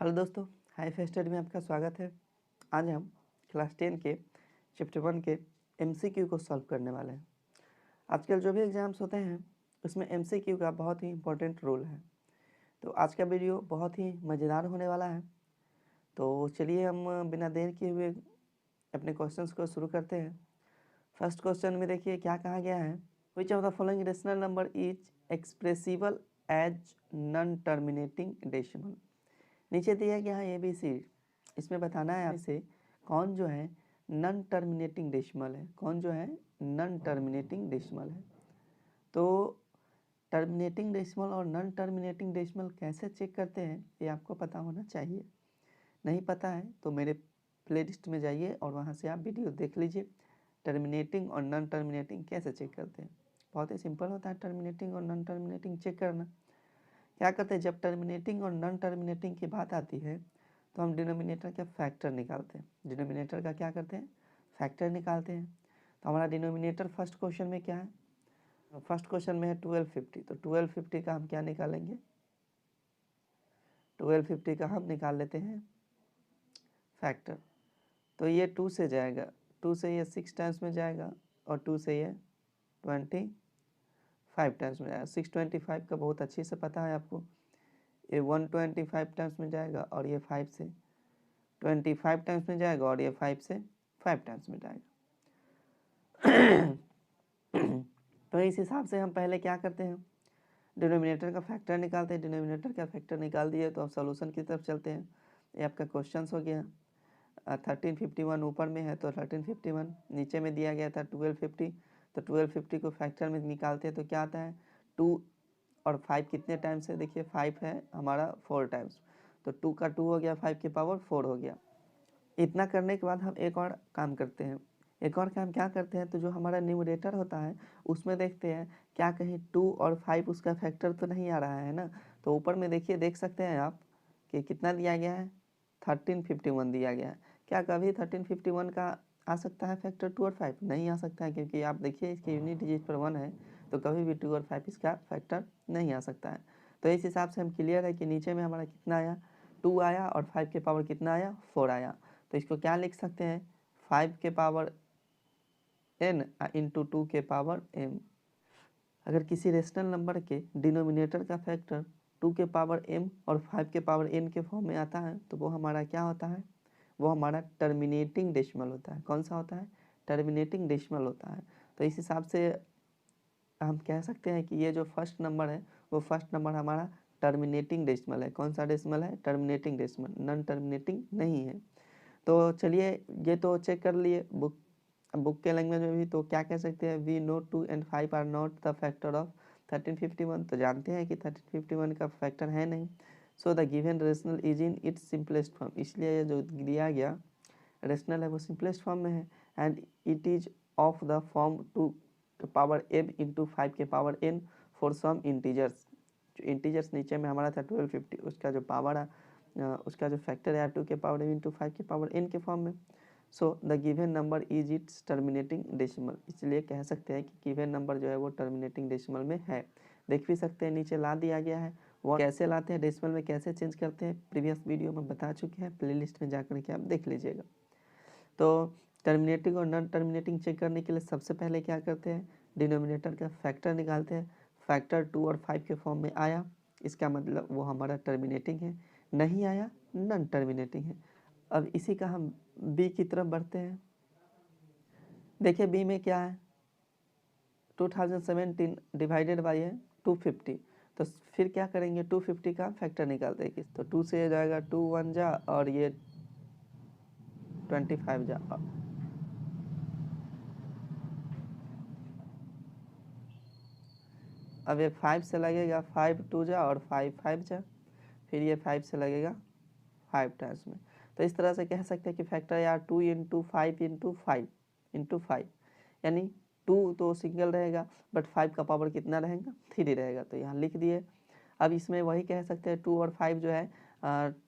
Hello दोस्तों, hi fi study में आपका स्वागत है। आज हम क्लास 10 के चैप्टर 1 के एमसीक्यू को सॉल्व करने वाले हैं। आजकल जो भी एग्ज़ाम्स होते हैं उसमें एमसीक्यू का बहुत ही इम्पोर्टेंट रोल है। तो आज का वीडियो बहुत ही मज़ेदार होने वाला है। तो चलिए हम बिना देर किए हुए अपने क्वेश्चंस को शुरू करते हैं। फर्स्ट क्वेश्चन में देखिए क्या कहा गया है। Which of the following rational number is expressible as non terminating decimal. नीचे दिया गया है ABC, इसमें बताना है आपसे कौन जो है नॉन टर्मिनेटिंग डेसिमल है, कौन जो है नॉन टर्मिनेटिंग डेसिमल है। तो टर्मिनेटिंग डेसिमल और नॉन टर्मिनेटिंग डेसिमल कैसे चेक करते हैं ये आपको पता होना चाहिए। नहीं पता है तो मेरे प्लेलिस्ट में जाइए और वहाँ से आप वीडियो देख लीजिए। टर्मिनेटिंग और नॉन टर्मिनेटिंग कैसे चेक करते हैं, बहुत ही सिंपल होता है टर्मिनेटिंग और नॉन टर्मिनेटिंग चेक करना। क्या करते हैं, जब टर्मिनेटिंग और नॉन टर्मिनेटिंग की बात आती है तो हम डिनोमिनेटर का फैक्टर निकालते हैं। डिनोमिनेटर का क्या करते हैं, फैक्टर निकालते हैं। तो हमारा डिनोमिनेटर फर्स्ट क्वेश्चन में क्या है, फर्स्ट क्वेश्चन में है 1250। तो 1250 का हम क्या निकालेंगे, 1250 का हम निकाल लेते हैं फैक्टर। तो ये 2 से जाएगा, 2 से ये 6 टाइम्स में जाएगा और 2 से ये 25 टाइम्स में जाएगा। 625 का बहुत अच्छी से पता है आपको। ये 125 टाइम्स में जाएगा और ये 5 से 25 टाइम्स में जाएगा और ये 5 से 5 टाइम्स में जाएगा। तो इस हिसाब से हम पहले क्या करते हैं, डिनोमिनेटर का फैक्टर निकालते हैं। डिनोमिनेटर का फैक्टर निकाल दिए तो अब सॉल्यूशन की तरफ चलते हैं। ये आपका क्वेश्चन हो गया। 1351 ऊपर में है तो 1351, नीचे में दिया गया था 1250। तो 1250 को फैक्टर में निकालते हैं तो क्या आता है, 2 और 5 कितने टाइम्स है, देखिए 5 है हमारा 4 टाइम्स। तो 2 का 2 हो गया, 5 की पावर 4 हो गया। इतना करने के बाद हम एक और काम करते हैं। एक और काम क्या करते हैं, तो जो हमारा न्यूमरेटर होता है उसमें देखते हैं क्या कहीं 2 और 5 उसका फैक्टर तो नहीं आ रहा है ना। तो ऊपर में देखिए, देख सकते हैं आप कि कितना दिया गया है, 1351 दिया गया है। क्या कभी 1351 का आ सकता है फैक्टर 2 और 5? नहीं आ सकता है, क्योंकि आप देखिए इसके यूनिट डिजिट पर 1 है तो कभी भी 2 और 5 इसका फैक्टर नहीं आ सकता है। तो इस हिसाब से हम क्लियर है कि नीचे में हमारा कितना आया, 2 आया और 5 के पावर कितना आया, 4 आया। तो इसको क्या लिख सकते हैं, 5 के पावर n इंटू 2 के पावर m। अगर किसी रेशनल नंबर के डिनोमिनेटर का फैक्टर 2 के पावर m और 5 के पावर n के फॉर्म में आता है तो वो हमारा क्या होता है, वो हमारा टर्मिनेटिंग डेसिमल होता है। कौन सा होता है, टर्मिनेटिंग डेसिमल होता है। तो इस हिसाब से हम कह सकते हैं कि ये जो फर्स्ट नंबर है वो फर्स्ट नंबर हमारा टर्मिनेटिंग डेसिमल है। कौन सा डेसिमल है, टर्मिनेटिंग डेसिमल, नॉन टर्मिनेटिंग नहीं है। तो चलिए ये तो चेक कर लिए बुक के लैंग्वेज में भी। तो क्या कह सकते हैं, we know 2 and 5 are not the factor of 1351। तो जानते हैं कि 1351 का फैक्टर है नहीं। So the given rational is in its simplest form, इसलिए ये जो दिया गया रेशनल है वो सिंपलेस्ट फॉर्म में है। And it is of the form 2 के पावर m इंटू 5 के power n for some integers. जो इंटीजर्स नीचे में हमारा था 1250, उसका जो पावर है उसका जो फैक्टर है 2 के पावर m इंटू 5 के पावर n के फॉर्म में। So the given number is it's terminating decimal, इसलिए कह सकते हैं कि गिवन नंबर जो है वो टर्मिनेटिंग डेसिमल में है। देख भी सकते हैं नीचे ला दिया गया है। वो कैसे लाते हैं, डेसिमल में कैसे चेंज करते हैं, प्रीवियस वीडियो में बता चुके हैं, प्लेलिस्ट में जाकर के आप देख लीजिएगा। तो टर्मिनेटिंग और नॉन टर्मिनेटिंग चेक करने के लिए सबसे पहले क्या करते हैं, डिनोमिनेटर का फैक्टर निकालते हैं। फैक्टर 2 और 5 के फॉर्म में आया, इसका मतलब वो हमारा टर्मिनेटिंग है। नहीं आया, नॉन टर्मिनेटिंग है। अब इसी का हम बी की तरफ बढ़ते हैं। देखिए बी में क्या है, 2017 डिवाइडेड बाई है 250। तो फिर क्या करेंगे, 250 का फैक्टर निकालते हैं। तो 2 से जाएगा 2 1 जा और ये 25 जा। अब ये 5 से लगेगा, 5 2 जा और 5 5 जा, फिर ये 5 से लगेगा 5 टाइम्स में। तो इस तरह से कह सकते हैं कि फैक्टर यार 2 इंटू 5 इंटू 5 इंटू 5, यानी 2 तो सिंगल रहेगा बट 5 का पावर कितना रहेगा, 3 रहेगा। तो यहाँ लिख दिए। अब इसमें वही कह सकते हैं 2 और 5 जो है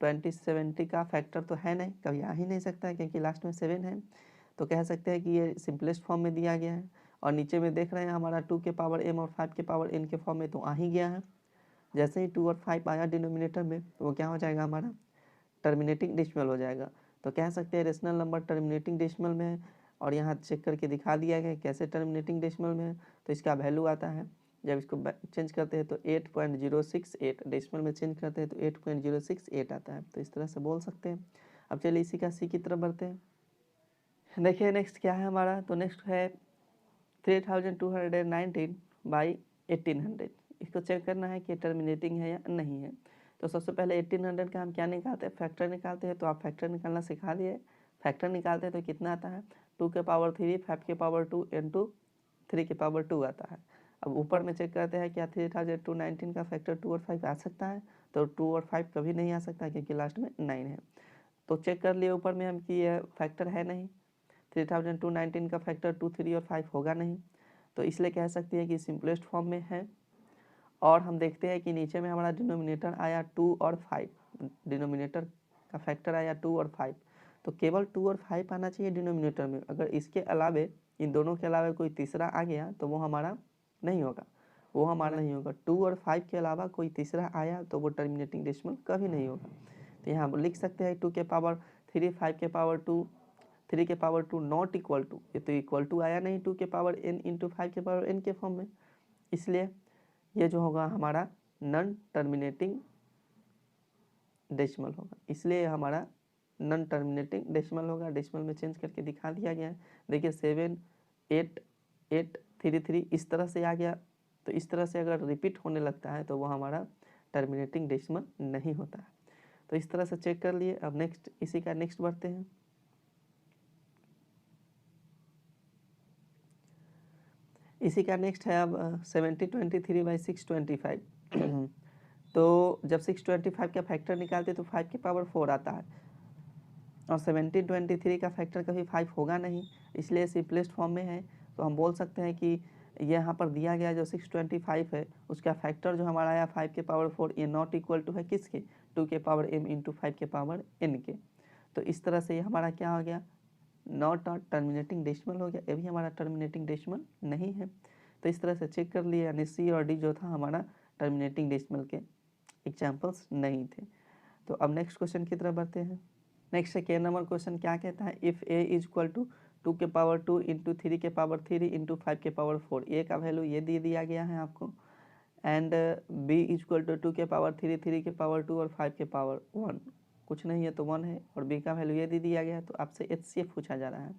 2070 का फैक्टर तो है नहीं, कभी आ ही नहीं सकता है क्योंकि लास्ट में 7 है। तो कह सकते हैं कि ये सिंपलेस्ट फॉर्म में दिया गया है। और नीचे में देख रहे हैं हमारा 2 के पावर m और 5 के पावर n के फॉर्म में तो आ ही गया है। जैसे ही 2 और 5 आया डिनोमिनेटर में तो वो क्या हो जाएगा हमारा टर्मिनेटिंग डेसिमल हो जाएगा। तो कह सकते हैं रेशनल नंबर टर्मिनेटिंग डेसिमल में है, और यहाँ चेक करके दिखा दिया गया कैसे टर्मिनेटिंग डेसिमल में है। तो इसका वैल्यू आता है, जब इसको चेंज करते हैं तो 8.068, डेसिमल में चेंज करते हैं तो 8.068 आता है। तो इस तरह से बोल सकते हैं। अब चलिए इसी का सी की तरफ बढ़ते हैं। देखिए नेक्स्ट क्या है हमारा, तो नेक्स्ट है 3219 बाई 1800। इसको चेक करना है कि टर्मिनेटिंग है या नहीं है। तो सबसे पहले 1800 का हम क्या निकालते हैं, फैक्टर निकालते हैं। तो आप फैक्टर निकालना सिखा दिए। फैक्टर निकालते हैं तो कितना आता है, 2 के पावर 3, 5 के पावर 2 इंटू 3 के पावर 2 आता है। अब ऊपर में चेक करते हैं क्या 3219 का फैक्टर 2 और 5 आ सकता है। तो 2 और 5 कभी नहीं आ सकता क्योंकि लास्ट में 9 है। तो चेक कर लिए ऊपर में हम कि यह फैक्टर है नहीं, 3219 का फैक्टर 2, 3 और 5 होगा नहीं। तो इसलिए कह सकते हैं कि सिंपलेस्ट फॉर्म में है। और हम देखते हैं कि नीचे में हमारा डिनोमिनेटर आया 2 और 5, डिनोमिनेटर का फैक्टर आया 2 और 5। तो केवल 2 और 5 आना चाहिए डिनोमिनेटर में। अगर इसके अलावे, इन दोनों के अलावा कोई तीसरा आ गया तो वो हमारा नहीं होगा, वो हमारा नहीं होगा। 2 और 5 के अलावा कोई तीसरा आया तो वो टर्मिनेटिंग डेसिमल कभी नहीं होगा। तो यहाँ लिख सकते हैं 2 के पावर 3, 5 के पावर 2, 3 के पावर 2 नॉट इक्वल टू, ये तो इक्वल टू आया नहीं 2 के पावर n इंटू 5 के पावर n के फॉर्म में। इसलिए ये जो होगा हमारा नॉन टर्मिनेटिंग डेसिमल होगा। इसलिए हमारा नॉन टर्मिनेटिंग डेसिमल होगा। डेसिमल में चेंज करके दिखा दिया गया है। देखिए 78833 इस तरह से आ गया। तो इस तरह से अगर रिपीट होने लगता है तो वो हमारा टर्मिनेटिंग डेसिमल नहीं होता है। तो इस तरह से चेक कर लिए। अब नेक्स्ट, इसी का नेक्स्ट बढ़ते हैं। इसी का नेक्स्ट है अब 7023/625। तो जब 625 का फैक्टर निकालते तो 5 के पावर 4 आता है, और 1723 का फैक्टर कभी 5 होगा नहीं, इसलिए सिंपलेस्ट फॉर्म में है। तो हम बोल सकते हैं कि यहाँ पर दिया गया जो 625 है उसका फैक्टर जो हमारा आया 5 के पावर 4, ये नॉट इक्वल टू है किसके, 2 के पावर m इंटू 5 के पावर n के। तो इस तरह से ये हमारा क्या हो गया, नॉट टर्मिनेटिंग डेसिमल हो गया। ये भी हमारा टर्मिनेटिंग डेसिमल नहीं है। तो इस तरह से चेक कर लिए, यानी सी और डी जो था हमारा टर्मिनेटिंग डेसिमल के एग्जाम्पल्स नहीं थे। तो अब नेक्स्ट क्वेश्चन की तरफ बढ़ते हैं। नेक्स्ट है के नंबर क्वेश्चन क्या कहता है, if a is equal to 2 के पावर 2 इंटू 3 के पावर 3 इंटू 5 के पावर 4, ए का वैल्यू ये दे दिया गया है आपको। And b is equal to 2 के पावर 3, 3 के पावर 2 और 5 के पावर 1, कुछ नहीं है तो 1 है। और बी का वैल्यू ये दे दिया गया है। तो आपसे HCF पूछा जा रहा है,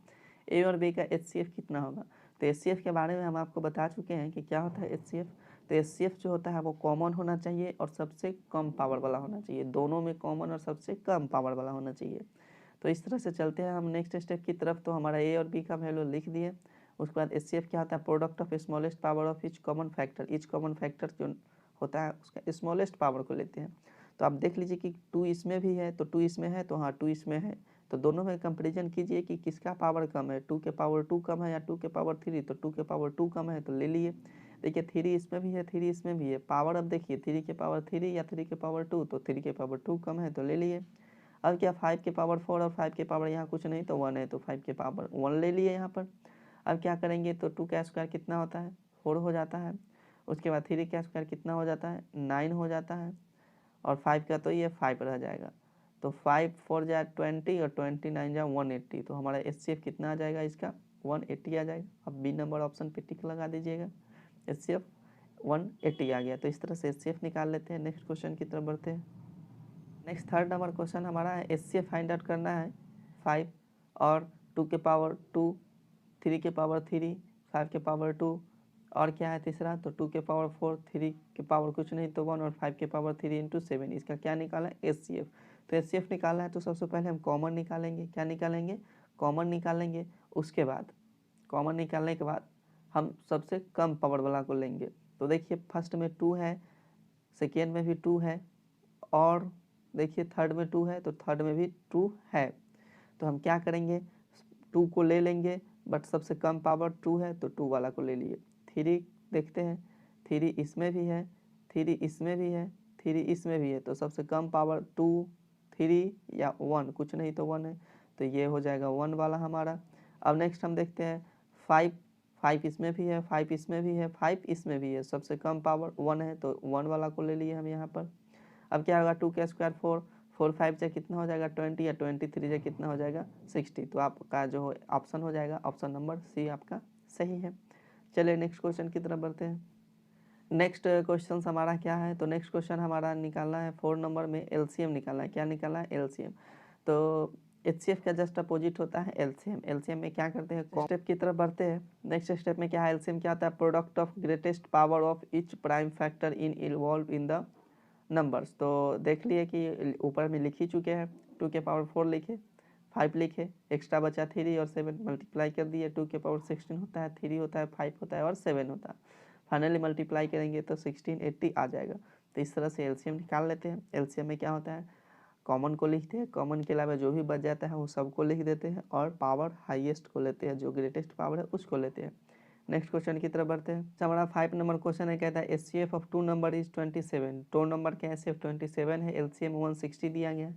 ए और बी का HCF कितना होगा। तो HCF के बारे में हम आपको बता चुके हैं कि क्या होता है HCF। तो HCF जो होता है वो कॉमन होना चाहिए और सबसे कम पावर वाला होना चाहिए, दोनों में कॉमन और सबसे कम पावर वाला होना चाहिए। तो इस तरह से चलते हैं हम नेक्स्ट स्टेप की तरफ। तो हमारा ए और बी का वैल्यू लिख दिए। उसके बाद HCF क्या होता है, product of smallest power of each common factor. Each common factor जो होता है उसका स्मॉलेस्ट पावर को लेते हैं। तो आप देख लीजिए कि 2 इसमें भी है तो 2 इसमें है, तो हाँ 2 इसमें है। तो दोनों में कंपेरिजन कीजिए कि किसका पावर कम है, 2 के पावर 2 कम है या 2 के पावर 3। तो 2 के पावर 2 कम है तो ले लिए। देखिए 3 इसमें भी है, 3 इसमें भी है। पावर अब देखिए 3 के पावर 3 या 3 के पावर 2, तो 3 के पावर 2 कम है तो ले लिए। अब क्या 5 के पावर 4 और 5 के पावर यहाँ कुछ नहीं तो 1 है, तो 5 के पावर 1 ले लिए यहाँ पर। अब क्या करेंगे, तो 2 का स्क्वायर कितना होता है, 4 हो जाता है। उसके बाद 3 का स्क्वायर कितना हो जाता है, 9 हो जाता है। और 5 का तो ये 5 रह जाएगा। तो 5 4 जा 20 और 29 जा 180। तो हमारा HCF कितना आ जाएगा इसका, 180 आ जाएगा। अब बी नंबर ऑप्शन पे टिक लगा दीजिएगा, HCF 180 आ गया। तो इस तरह से HCF निकाल लेते हैं। नेक्स्ट क्वेश्चन की तरफ बढ़ते हैं। नेक्स्ट थर्ड नंबर क्वेश्चन हमारा है HCF फाइंड आउट करना है 5 और 2 के पावर 2, 3 के पावर 3, 5 के पावर 2 और क्या है तीसरा, तो 2 के पावर 4, 3 के पावर कुछ नहीं तो 1 और 5 के पावर 3 इंटू 7। इसका क्या निकाला है, HCF। तो HCF निकालना है तो सबसे पहले हम कॉमन निकालेंगे। क्या निकालेंगे, कॉमन निकालेंगे। उसके बाद कॉमन निकालने के बाद हम सबसे कम पावर वाला को लेंगे। तो देखिए फर्स्ट में 2 है, सेकेंड में भी 2 है, और देखिए थर्ड में 2 है तो थर्ड में भी 2 है। तो हम क्या करेंगे, 2 को ले लेंगे, बट सबसे कम पावर 2 है तो 2 वाला को ले लिए। 3 देखते हैं, 3 इसमें भी है, 3 इसमें भी है, 3 इसमें भी है। तो सबसे कम पावर 2, 3 या 1, कुछ नहीं तो 1 है। तो ये हो जाएगा 1 वाला हमारा। अब नेक्स्ट हम देखते हैं 5, 5 इसमें भी है, 5 इसमें भी है, 5 इसमें भी है। सबसे कम पावर 1 है तो 1 वाला को ले लिए हम यहाँ पर। अब क्या होगा, 2 का स्क्वायर 4, 4 5 से कितना हो जाएगा 20 या 23 से कितना हो जाएगा 60। तो आपका जो ऑप्शन हो जाएगा ऑप्शन नंबर सी आपका सही है। चलिए नेक्स्ट क्वेश्चन की तरफ बढ़ते हैं। नेक्स्ट क्वेश्चन हमारा क्या है, तो नेक्स्ट क्वेश्चन हमारा निकालना है 4 नंबर में एलसीएम निकालना है। क्या निकालना है? एलसीएम। तो एचसीएफ का जस्ट अपोजिट होता है एलसीएम। एलसीएम में क्या करते हैं, स्टेप की तरफ बढ़ते हैं। नेक्स्ट स्टेप में क्या है, एलसीएम क्या होता है? Product of greatest power of each prime factor in involve in the numbers. तो देख लिए कि ऊपर में लिख ही चुके हैं, 2 के पावर 4 लिखे, 5 लिखे, एक्स्ट्रा बचा 3 और 7 मल्टीप्लाई कर दिए। 2 के पावर 16 होता है, 3 होता है, 5 होता है और 7 होता है। फाइनली मल्टीप्लाई करेंगे तो 1680 आ जाएगा। तो इस तरह से एलसीएम निकाल लेते हैं। एलसीएम में क्या होता है, कॉमन को लिखते हैं, कॉमन के अलावा जो भी बच जाता है वो सबको लिख देते हैं और पावर हाईएस्ट को लेते हैं, जो ग्रेटेस्ट पावर है उसको लेते हैं। नेक्स्ट क्वेश्चन की तरफ बढ़ते हैं। हमारा 5 नंबर क्वेश्चन है, कहता है HCF of 2 number is 27। 2 number के एचसीएफ 27 है, एलसीएम 160 दिया गया है,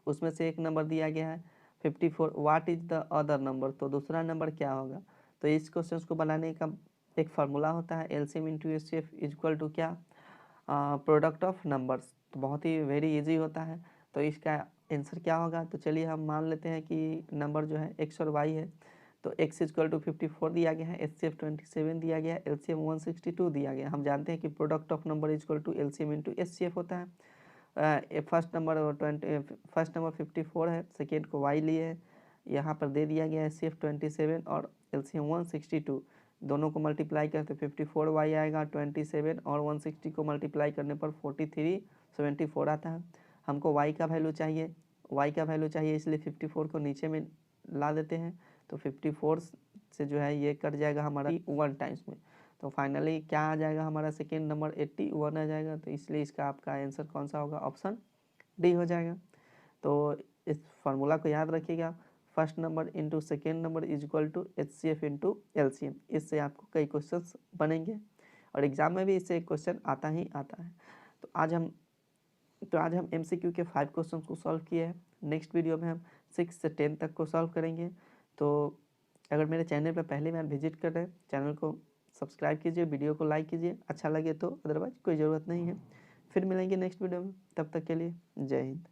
उसमें से एक नंबर दिया गया है 54। What is the other number? तो दूसरा नंबर क्या होगा? तो इस क्वेश्चन को बनाने का एक फार्मूला होता है, LCM into HCF equal to क्या, प्रोडक्ट ऑफ नंबर्स। तो बहुत ही वेरी इजी होता है। तो इसका आंसर क्या होगा? तो चलिए हम मान लेते हैं कि नंबर जो है एक्स और वाई है। तो x इक्वल टू 54 दिया गया है, एचसीएफ 27 दिया गया है, एलसीएम 162 दिया गया है। हम जानते हैं कि product of number equal to LCM into HCF होता है। फर्स्ट नंबर 54 है, सेकेंड को y लिए है, यहाँ पर दे दिया गया है एचसीएफ 27 और एलसीएम 162। दोनों को मल्टीप्लाई करते 54y आएगा, 27 और 160 को मल्टीप्लाई करने पर 4374 आता है। हमको y का वैल्यू चाहिए, इसलिए 54 को नीचे में ला देते हैं। तो 54 से जो है ये कट जाएगा हमारा 1 टाइम्स में। तो फाइनली क्या आ जाएगा हमारा सेकेंड नंबर 81 आ जाएगा। तो इसलिए इसका आपका आंसर कौन सा होगा? ऑप्शन डी हो जाएगा। तो इस फार्मूला को याद रखिएगा, first number into second number is equal to HCF into LCM. इससे आपको कई क्वेश्चंस बनेंगे और एग्जाम में भी इससे एक क्वेश्चन आता ही आता है। तो आज हम एमसीक्यू के 5 क्वेश्चन को सॉल्व किए हैं। नेक्स्ट वीडियो में हम 6 से 10 तक को सॉल्व करेंगे। तो अगर मेरे चैनल पर पहली बार विजिट कर रहे हैं, चैनल को सब्सक्राइब कीजिए, वीडियो को लाइक कीजिए, अच्छा लगे तो, अदरवाइज कोई ज़रूरत नहीं है। फिर मिलेंगे नेक्स्ट वीडियो में, तब तक के लिए जय हिंद।